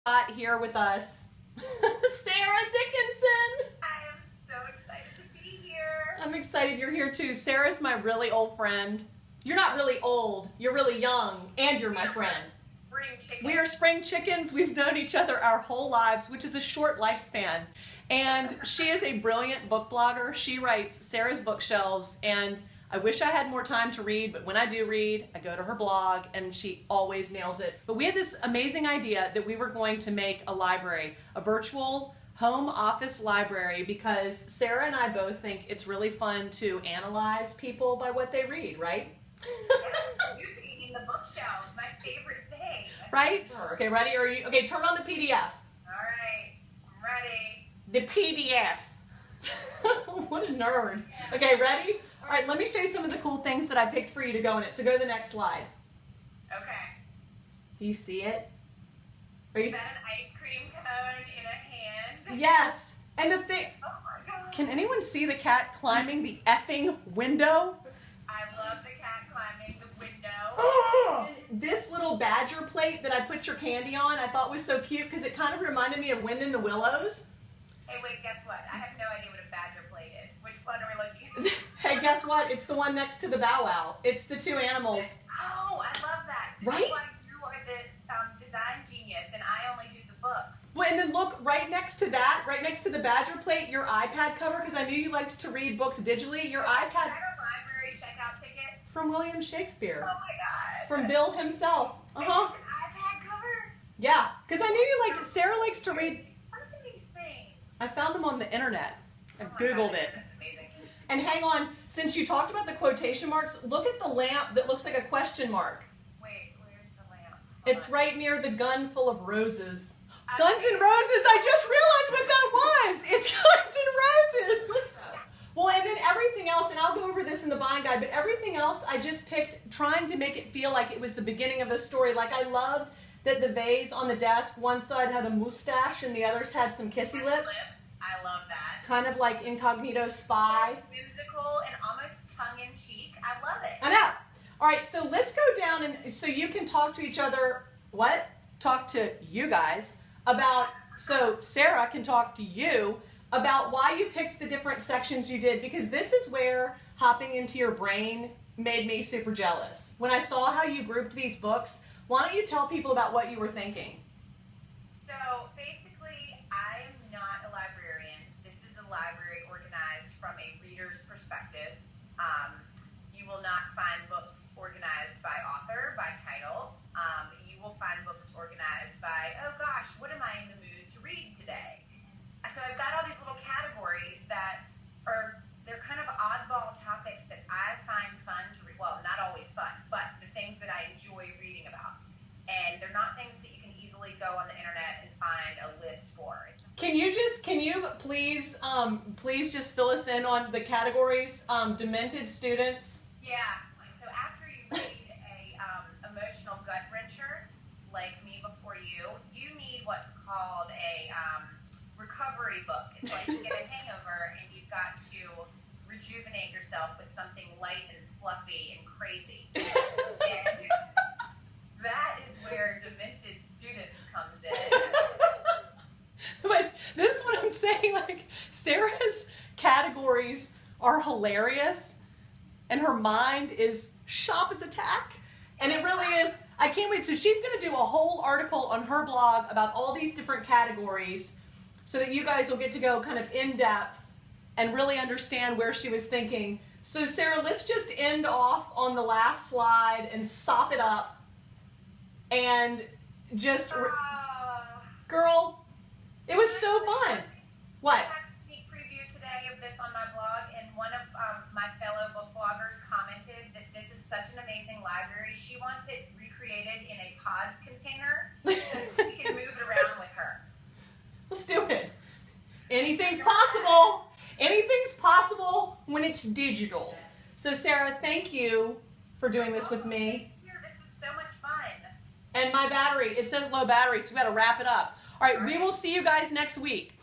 got here with us Sarah Dickinson. I am so excited to be here. I'm excited you're here too. Sarah's my really old friend. You're not really old, you're really young, and you're my friend. Spring chickens. We are spring chickens. We've known each other our whole lives, which is a short lifespan. And she is a brilliant book blogger. She writes Sarah's Bookshelves, and I wish I had more time to read, but when I do read, I go to her blog, and she always nails it. But we had this amazing idea that we were going to make a library, a virtual home office library, because Sarah and I both think it's really fun to analyze people by what they read, right? Yes, you reading the bookshelves, my favorite thing. Right? Okay, ready? Are you? Okay, turn on the PDF. All right, I'm ready. The PDF. What a nerd. Okay, ready? All right, let me show you some of the cool things that I picked for you to go in it. So go to the next slide. Okay. Do you see it? Are you? Is that an ice cream cone in a hand? Yes. And the thing, Oh my god. can anyone see the cat climbing the effing window? I love the cat climbing the window. And this little badger plate that I put your candy on, I thought was so cute because it kind of reminded me of Wind in the Willows. Hey, wait, guess what? I have no idea what a badger plate is. Which one are we looking at? Hey, guess what? It's the one next to the Bow Wow. It's the two animals. Oh, I love that. This Right? is why you are the design genius and I only do the books. Well, and then look, right next to that, right next to the badger plate, your iPad cover, because I knew you liked to read books digitally, your Is iPad that a library checkout ticket? from William Shakespeare. Oh my god. From Bill himself. Uh-huh. It's an iPad cover? Yeah, because I knew you liked it. Sarah likes to read. What are these things? I found them on the internet. I Oh my Googled God, it. That's amazing. And hang on, since you talked about the quotation marks, look at the lamp that looks like a question mark. Wait, where's the lamp? It's right near the gun full of roses. Okay. Guns N' Roses, I just realized what that was. It's Guns N' Roses. Well, and then everything else, and I'll go over this in the bind guide, but everything else I just picked trying to make it feel like it was the beginning of the story. Like I loved that the vase on the desk, one side had a mustache and the other had some kissy lips. I love that. Kind of like Incognito Spy. Whimsical and almost tongue-in-cheek. I love it. I know. All right, so let's go down and so you can talk to each other, what? Talk to you guys about, so Sarah can talk to you about why you picked the different sections you did, because this is where hopping into your brain made me super jealous. When I saw how you grouped these books, why don't you tell people about what you were thinking? So basically, I'm not a librarian. This is a library organized from a reader's perspective. You will not find books organized by author, by title. You will find books organized by, oh gosh, what am I in the mood to read today? So I've got all these little categories that they're kind of oddball topics that I find fun to read. Well, not always fun, but the things that I enjoy reading about. And they're not things that you can easily go on the internet and find a list for. Can you please just fill us in on the categories? Demented students. Yeah. So after you read a emotional gut wrencher like Me Before You, you need what's called a recovery book. It's like you get a hangover and you've got to rejuvenate yourself with something light and fluffy and crazy. And that is where Demented Students comes in. But this is what I'm saying, like, Sarah's categories are hilarious, and her mind is sharp as a tack, and it really is. I can't wait. So she's going to do a whole article on her blog about all these different categories so that you guys will get to go kind of in-depth and really understand where she was thinking. So Sarah, let's just end off on the last slide and sop it up and just, girl, it was so fun. What? I had a sneak preview today of this on my blog, and one of my fellow book bloggers commented that this is such an amazing library. She wants it recreated in a pods container so that we can move it around with her. Let's do it. Anything's possible. Anything's possible when it's digital. So Sarah, thank you for doing this with me. Thank you. This was so much fun. And my battery, it says low battery, so we got to wrap it up. All right, we will see you guys next week.